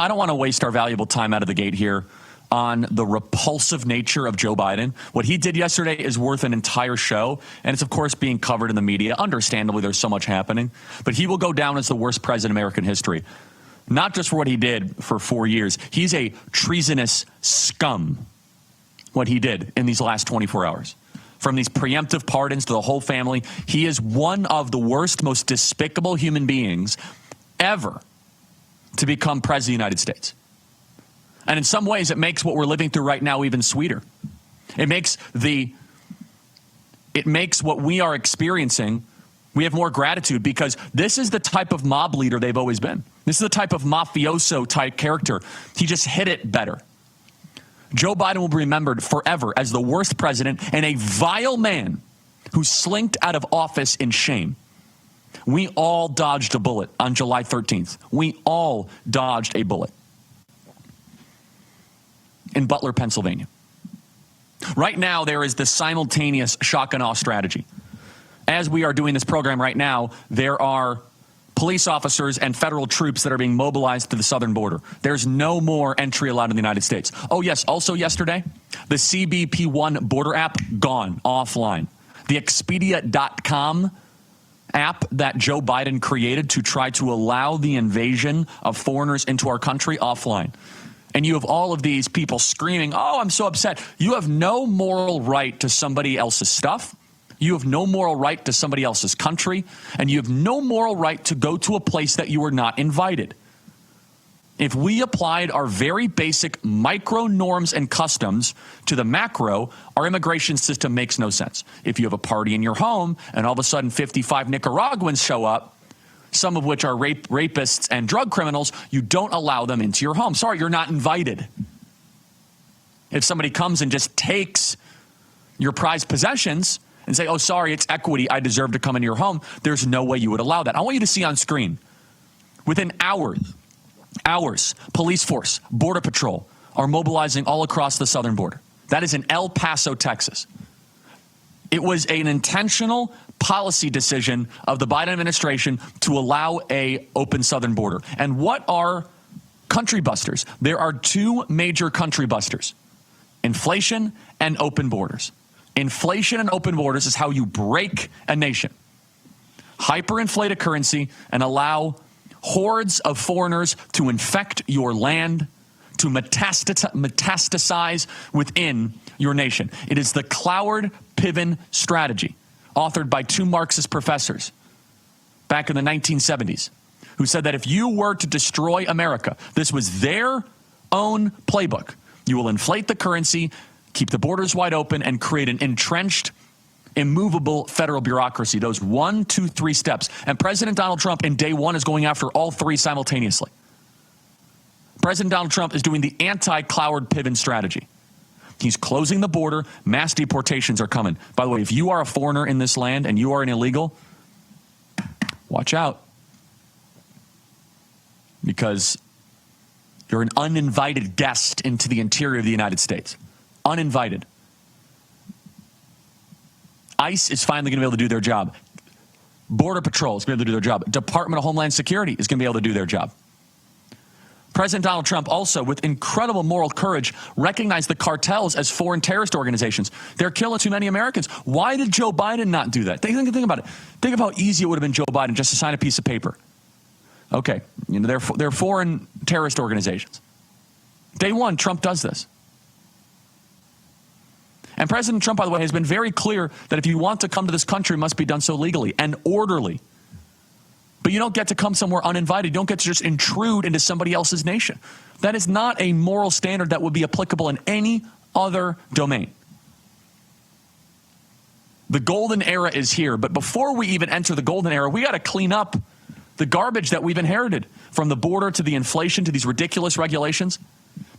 I don't want to waste our valuable time out of the gate here on the repulsive nature of Joe Biden. What he did yesterday is worth an entire show, and it's, of course, being covered in the media. Understandably, there's so much happening. But he will go down as the worst president in American history, not just for what he did for 4 years. He's a treasonous scum, what he did in these last 24 hours. From these preemptive pardons to the whole family, he is one of the worst, most despicable human beings ever to become president of the United States. And in some ways, it makes what we're living through right now even sweeter. It makes what we are experiencing, we have more gratitude, because this is the type of mob leader they've always been. This is the type of mafioso type character. He just hit it better. Joe Biden will be remembered forever as the worst president and a vile man who slinked out of office in shame. We all dodged a bullet on July 13th. We all dodged a bullet in Butler, Pennsylvania. Right now, there is this simultaneous shock and awe strategy. As we are doing this program right now, there are police officers and federal troops that are being mobilized to the southern border. There's no more entry allowed in the United States. Oh, yes, also yesterday, the CBP1 border app gone, offline. The Expedia.com app that Joe Biden created to try to allow the invasion of foreigners into our country, offline. And you have all of these people screaming, oh, I'm so upset. You have no moral right to somebody else's stuff. You have no moral right to somebody else's country. And you have no moral right to go to a place that you were not invited. If we applied our very basic micro norms and customs to the macro, our immigration system makes no sense. If you have a party in your home and all of a sudden 55 Nicaraguans show up, some of which are rapists and drug criminals, you don't allow them into your home. Sorry, you're not invited. If somebody comes and just takes your prized possessions and say, oh, sorry, it's equity, I deserve to come into your home, there's no way you would allow that. I want you to see on screen, within hours, police force, border patrol are mobilizing all across the southern border. That is in El Paso, Texas. It was an intentional policy decision of the Biden administration to allow a open southern border. And what are country busters? There are two major country busters: inflation and open borders. Inflation and open borders is how you break a nation. Hyperinflate a currency and allow hordes of foreigners to infect your land, to metastasize within your nation. It is the Cloward-Piven strategy, authored by two Marxist professors back in the 1970s, who said that if you were to destroy America, this was their own playbook. You will inflate the currency, keep the borders wide open, and create an entrenched, immovable federal bureaucracy. Those 1, 2, 3 steps. And President Donald Trump in day one is going after all three simultaneously. President Donald Trump is doing the anti-Cloward-Piven strategy. He's closing the border. Mass deportations are coming. By the way, if you are a foreigner in this land and you are an illegal, watch out. Because you're an uninvited guest into the interior of the United States. Uninvited. ICE is finally going to be able to do their job. Border Patrol is going to be able to do their job. Department of Homeland Security is going to be able to do their job. President Donald Trump also, with incredible moral courage, recognized the cartels as foreign terrorist organizations. They're killing too many Americans. Why did Joe Biden not do that? Think about it. Think of how easy it would have been Joe Biden just to sign a piece of paper. Okay, they're foreign terrorist organizations. Day one, Trump does this. And President Trump, by the way, has been very clear that if you want to come to this country, it must be done so legally and orderly. But you don't get to come somewhere uninvited. You don't get to just intrude into somebody else's nation. That is not a moral standard that would be applicable in any other domain. The golden era is here. But before we even enter the golden era, we got to clean up the garbage that we've inherited, from the border to the inflation to these ridiculous regulations.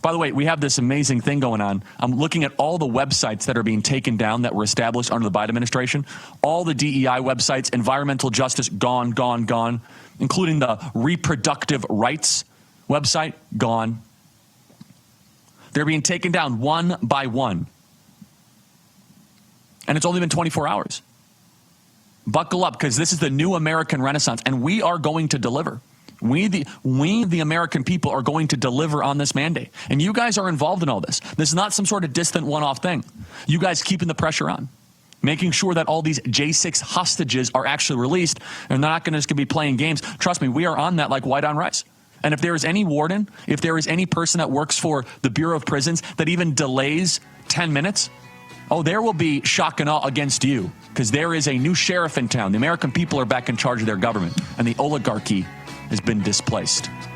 By the way, we have this amazing thing going on. I'm looking at all the websites that are being taken down that were established under the Biden administration. All the DEI websites, environmental justice, gone, including the reproductive rights website, gone. They're being taken down one by one. And it's only been 24 hours. Buckle up, because this is the new American Renaissance, and we are going to deliver. We, the American people, are going to deliver on this mandate. And you guys are involved in all this. This is not some sort of distant one-off thing. You guys keeping the pressure on, making sure that all these J6 hostages are actually released and they're not going to be playing games. Trust me, we are on that like white on rice. And if there is any warden, if there is any person that works for the Bureau of Prisons that even delays 10 minutes, oh, there will be shock and awe against you, because there is a new sheriff in town. The American people are back in charge of their government, and the oligarchy has been displaced.